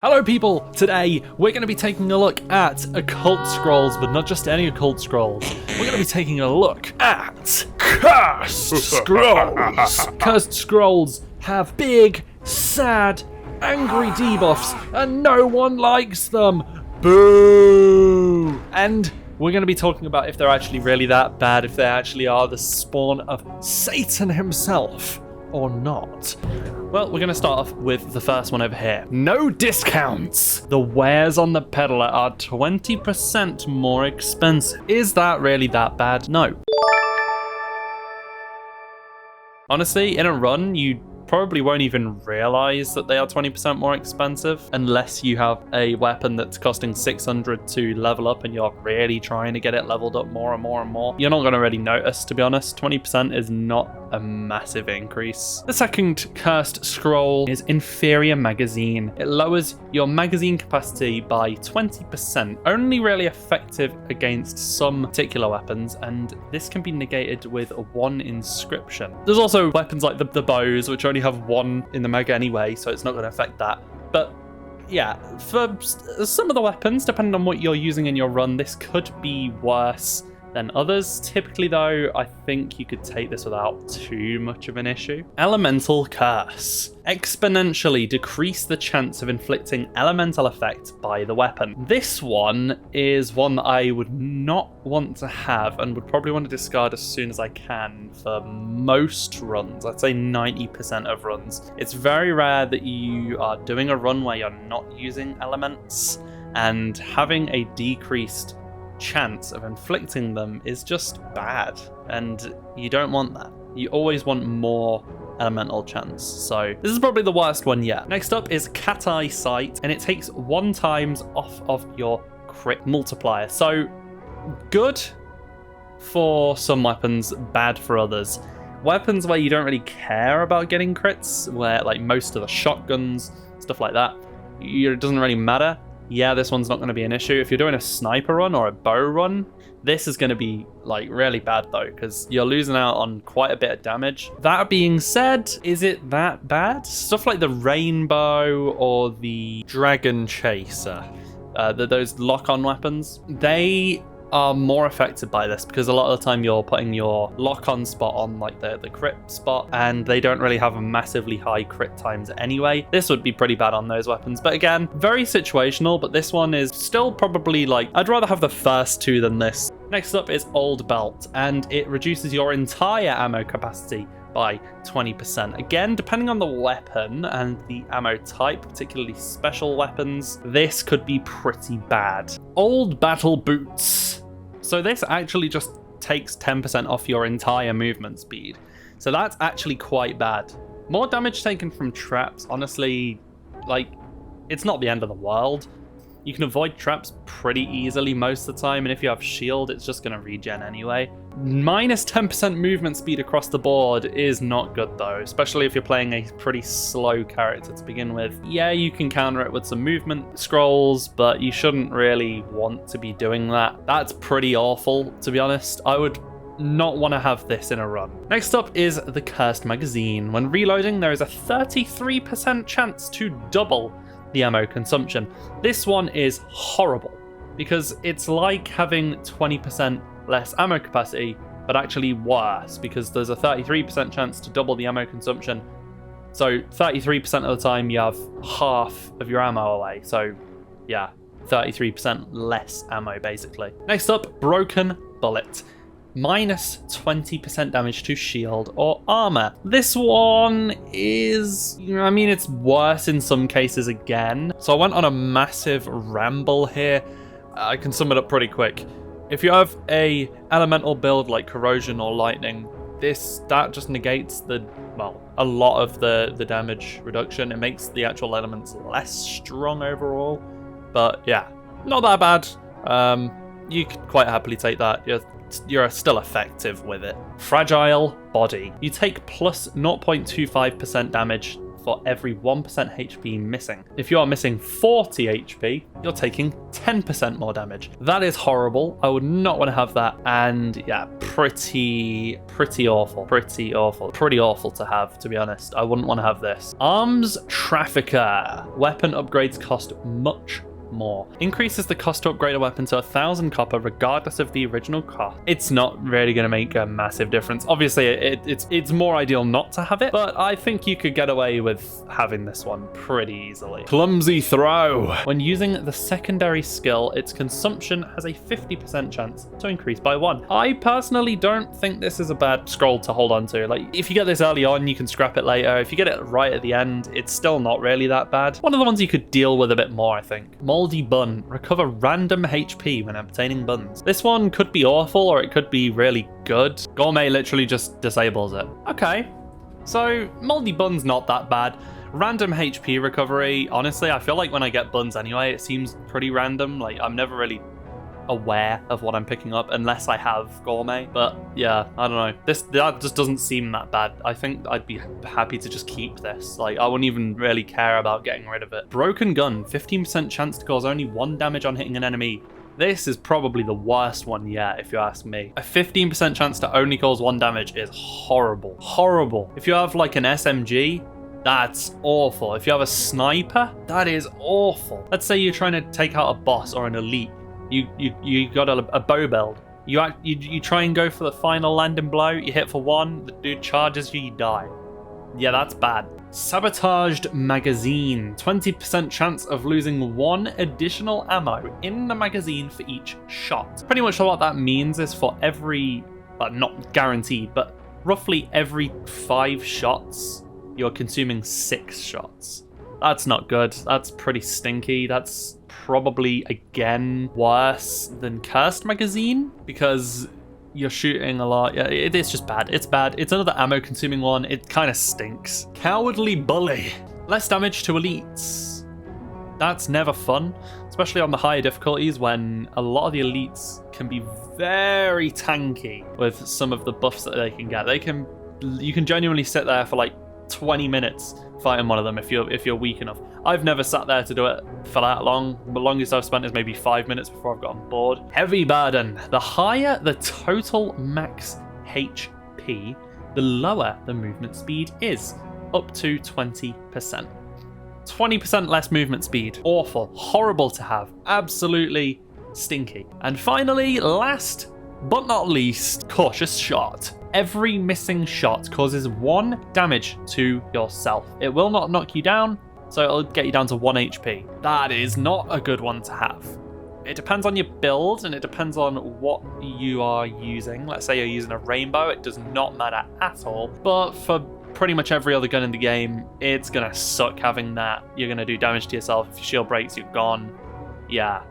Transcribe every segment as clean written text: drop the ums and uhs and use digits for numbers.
Hello people! Today we're going to be taking a look at occult scrolls, but not just any occult scrolls. We're going to be taking a look at cursed scrolls! Cursed scrolls have big, sad, angry debuffs, and no one likes them! Boo! And we're going to be talking about if they're actually really that bad, if they actually are the spawn of Satan himself, or not. Well, we're going to start off with the first one over here. No discounts! The wares on the peddler are 20% more expensive. Is that really that bad? No. Honestly, in a run, you probably won't even realize that they are 20% more expensive unless you have a weapon that's costing 600 to level up and you're really trying to get it leveled up more and more and more. You're not going to really notice, to be honest. 20% is not a massive increase. The second cursed scroll is inferior magazine. It lowers your magazine capacity by 20%, only really effective against some particular weapons, and this can be negated with one inscription. There's also weapons like the bows, which only have one in the mag anyway, so it's not going to affect that. But yeah, for some of the weapons, depending on what you're using in your run, this could be worse than others. Typically though, I think you could take this without too much of an issue. Elemental Curse. Exponentially decrease the chance of inflicting elemental effect by the weapon. This one is one that I would not want to have and would probably want to discard as soon as I can for most runs. I'd say 90% of runs. It's very rare that you are doing a run where you're not using elements, and having a decreased chance of inflicting them is just bad, and you don't want that. You always want more elemental chance, so this is probably the worst one yet. Next up is Cat Eye Sight, and it takes 1 times off of your crit multiplier. So good for some weapons, bad for others. Weapons where you don't really care about getting crits, where like most of the shotguns, stuff like that, it doesn't really matter. Yeah, this one's not going to be an issue. If you're doing a sniper run or a bow run, this is going to be like really bad though, because you're losing out on quite a bit of damage. That being said, is it that bad? Stuff like the rainbow or the dragon chaser, those lock-on weapons, they are more affected by this because a lot of the time you're putting your lock-on spot on like the crit spot, and they don't really have a massively high crit times anyway. This would be pretty bad on those weapons, but again, very situational. But this one is still probably like, I'd rather have the first two than this. Next up is Old Belt, and it reduces your entire ammo capacity by 20%. Again, depending on the weapon and the ammo type, particularly special weapons, this could be pretty bad. Old Battle Boots. So this actually just takes 10% off your entire movement speed. So that's actually quite bad. More damage taken from traps, honestly, like, it's not the end of the world. You can avoid traps pretty easily most of the time, and if you have shield, it's just going to regen anyway. Minus 10% movement speed across the board is not good though, especially if you're playing a pretty slow character to begin with. Yeah, you can counter it with some movement scrolls, but you shouldn't really want to be doing that. That's pretty awful, to be honest. I would not want to have this in a run. Next up is the Cursed Magazine. When reloading, there is a 33% chance to double the ammo consumption. This one is horrible because it's like having 20% less ammo capacity, but actually worse because there's a 33% chance to double the ammo consumption. So 33% of the time you have half of your ammo away. So yeah, 33% less ammo basically. Next up, Broken Bullet. Minus 20% damage to shield or armor. This one is, I mean, it's worse in some cases again. So I went on a massive ramble here. I can sum it up pretty quick. If you have a elemental build like corrosion or lightning, that just negates a lot of the damage reduction. It makes the actual elements less strong overall. But yeah, not that bad. You could quite happily take that. You're still effective with it. Fragile Body. You take plus 0.25% damage for every 1% HP missing. If you are missing 40 HP, you're taking 10% more damage. That is horrible. I would not want to have that. And yeah, pretty awful. Pretty awful to have, to be honest. I wouldn't want to have this. Arms Trafficker. Weapon upgrades cost much more. Increases the cost to upgrade a weapon to 1,000 copper regardless of the original cost. It's not really going to make a massive difference. Obviously, it's more ideal not to have it, but I think you could get away with having this one pretty easily. Clumsy Throw. When using the secondary skill, its consumption has a 50% chance to increase by 1. I personally don't think this is a bad scroll to hold on to. Like, if you get this early on, you can scrap it later. If you get it right at the end, it's still not really that bad. One of the ones you could deal with a bit more, I think. Moldy Bun. Recover random HP when obtaining buns. This one could be awful or it could be really good. Gourmet literally just disables it. Okay, so Moldy Bun's not that bad. Random HP recovery, honestly, I feel like when I get buns anyway, it seems pretty random. Like, I'm never really aware of what I'm picking up unless I have Gourmet. But yeah, I don't know. That just doesn't seem that bad. I think I'd be happy to just keep this. Like, I wouldn't even really care about getting rid of it. Broken Gun, 15% chance to cause only 1 damage on hitting an enemy. This is probably the worst one yet, if you ask me. A 15% chance to only cause 1 damage is horrible. Horrible. If you have like an SMG, that's awful. If you have a sniper, that is awful. Let's say you're trying to take out a boss or an elite. You got a bow build. You try and go for the final landing blow. You hit for 1. The dude charges you. You die. Yeah, that's bad. Sabotaged Magazine. 20% chance of losing 1 additional ammo in the magazine for each shot. Pretty much what that means is for every, well, not guaranteed, but roughly every 5 shots, you're consuming 6 shots. That's not good. That's pretty stinky. That's probably, again, worse than Cursed Magazine because you're shooting a lot. Yeah, it's just bad. It's bad. It's another ammo-consuming one. It kind of stinks. Cowardly Bully. Less damage to elites. That's never fun, especially on the higher difficulties when a lot of the elites can be very tanky with some of the buffs that they can get. You can genuinely sit there for like 20 minutes fighting one of them if you're weak enough. I've never sat there to do it for that long. The longest I've spent is maybe 5 minutes before I've gotten bored. Heavy Burden. The higher the total max HP, the lower the movement speed is, up to 20%. 20% less movement speed. Awful. Horrible to have. Absolutely stinky. And finally, last but not least, Cautious Shot. Every missing shot causes 1 damage to yourself. It will not knock you down, so it'll get you down to 1 HP. That is not a good one to have. It depends on your build and it depends on what you are using. Let's say you're using a rainbow, it does not matter at all. But for pretty much every other gun in the game, it's gonna suck having that. You're gonna do damage to yourself. If your shield breaks, you're gone. Yeah,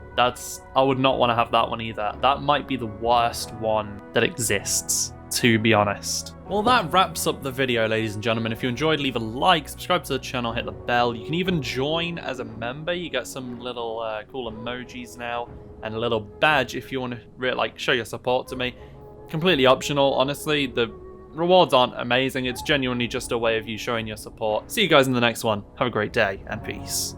I would not want to have that one either. That might be the worst one that exists, to be honest. Well, that wraps up the video, ladies and gentlemen. If you enjoyed, leave a like, subscribe to the channel, hit the bell. You can even join as a member. You get some little cool emojis now and a little badge if you want to show your support to me. Completely optional, honestly. The rewards aren't amazing. It's genuinely just a way of you showing your support. See you guys in the next one. Have a great day and peace.